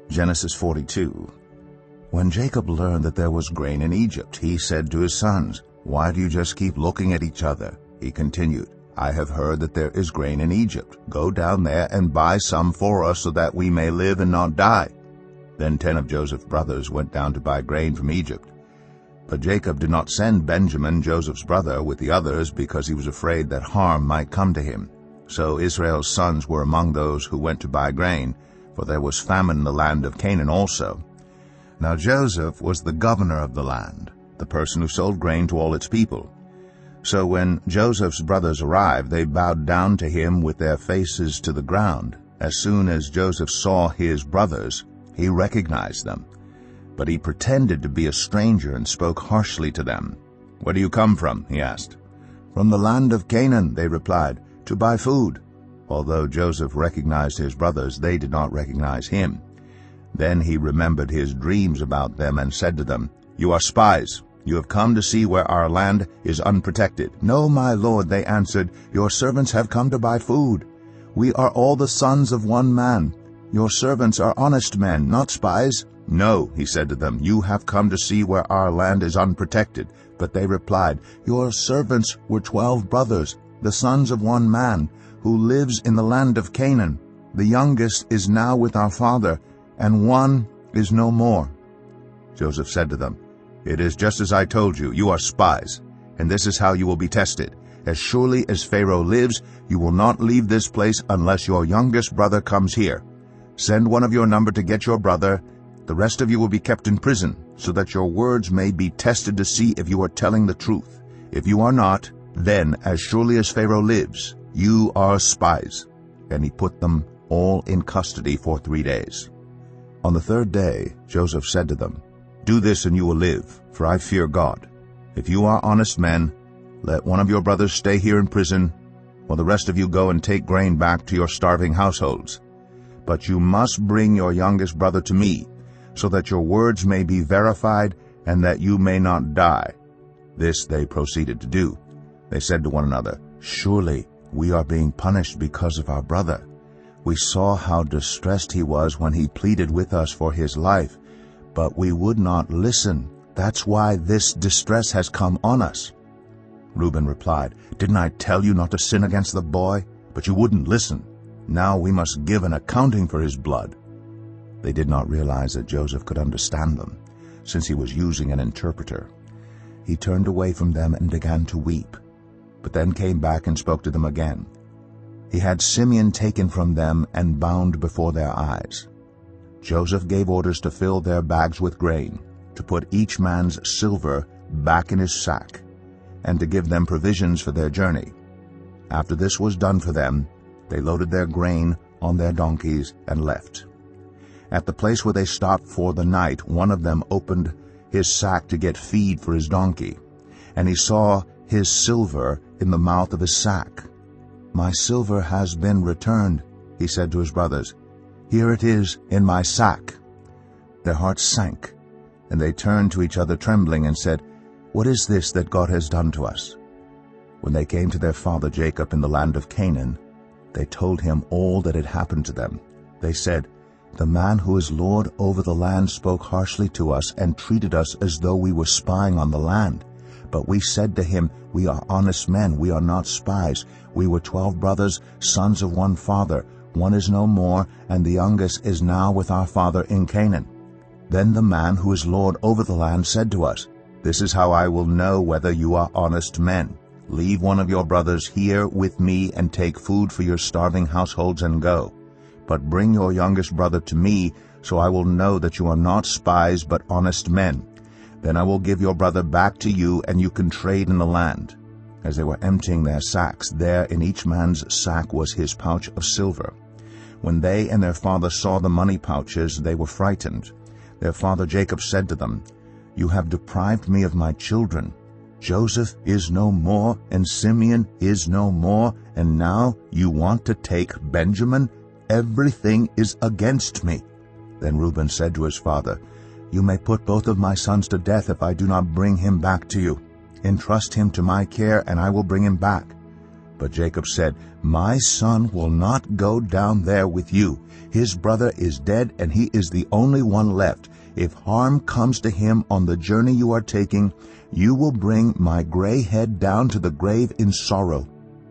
Genesis 42. When Jacob learned that there was grain in Egypt, he said to his sons, "Why do you just keep looking at each other?" He continued, "I have heard that there is grain in Egypt. Go down there and buy some for us so that we may live and not die." Then 10 of Joseph's brothers went down to buy grain from Egypt. But Jacob did not send Benjamin, Joseph's brother, with the others because he was afraid that harm might come to him. So Israel's sons were among those who went to buy grain, for there was famine in the land of Canaan also. Now Joseph was the governor of the land, the person who sold grain to all its people. So when Joseph's brothers arrived, they bowed down to him with their faces to the ground. As soon as Joseph saw his brothers, he recognized them. But he pretended to be a stranger and spoke harshly to them. "Where do you come from?" he asked. "From the land of Canaan," they replied, "to buy food." Although Joseph recognized his brothers, they did not recognize him. Then he remembered his dreams about them and said to them, "You are spies. You have come to see where our land is unprotected." "No, my lord," they answered, "your servants have come to buy food. We are all the sons of one man. Your servants are honest men, not spies." "No," he said to them, "you have come to see where our land is unprotected." But they replied, "Your servants were 12 brothers, the sons of one man, who lives in the land of Canaan. The youngest is now with our father, and one is no more." Joseph said to them, "It is just as I told you. You are spies, and this is how you will be tested. As surely as Pharaoh lives, you will not leave this place unless your youngest brother comes here. Send one of your number to get your brother. The rest of you will be kept in prison, so that your words may be tested to see if you are telling the truth. If you are not, then, as surely as Pharaoh lives, you are spies." And he put them all in custody for 3 days. On the 3rd day, Joseph said to them, "Do this and you will live, for I fear God. If you are honest men, let one of your brothers stay here in prison, while the rest of you go and take grain back to your starving households. But you must bring your youngest brother to me, so that your words may be verified and that you may not die." This they proceeded to do. They said to one another, "Surely we are being punished because of our brother. We saw how distressed he was when he pleaded with us for his life, but we would not listen. That's why this distress has come on us." Reuben replied, "Didn't I tell you not to sin against the boy? But you wouldn't listen. Now we must give an accounting for his blood." They did not realize that Joseph could understand them, since he was using an interpreter. He turned away from them and began to weep, but then came back and spoke to them again. He had Simeon taken from them and bound before their eyes. Joseph gave orders to fill their bags with grain, to put each man's silver back in his sack, and to give them provisions for their journey. After this was done for them, they loaded their grain on their donkeys and left. At the place where they stopped for the night, one of them opened his sack to get feed for his donkey, and he saw his silver in the mouth of his sack. "My silver has been returned," he said to his brothers. "Here it is in my sack." Their hearts sank, and they turned to each other trembling and said, "What is this that God has done to us?" When they came to their father Jacob in the land of Canaan, they told him all that had happened to them. They said, "The man who is lord over the land spoke harshly to us and treated us as though we were spying on the land. But we said to him, 'We are honest men, we are not spies. We were 12 brothers, sons of one father. One is no more, and the youngest is now with our father in Canaan.' Then the man who is lord over the land said to us, 'This is how I will know whether you are honest men. Leave one of your brothers here with me and take food for your starving households and go. But bring your youngest brother to me, so I will know that you are not spies but honest men. Then I will give your brother back to you, and you can trade in the land." As they were emptying their sacks, there in each man's sack was his pouch of silver. When they and their father saw the money pouches, they were frightened. Their father Jacob said to them, "You have deprived me of my children. Joseph is no more, and Simeon is no more, and now you want to take Benjamin? Everything is against me." Then Reuben said to his father, "You may put both of my sons to death if I do not bring him back to you. Entrust him to my care, and I will bring him back. But Jacob said, "My son will not go down there with you. His brother is dead, and he is the only one left. If harm comes to him on the journey you are taking, you will bring my gray head down to the grave in sorrow.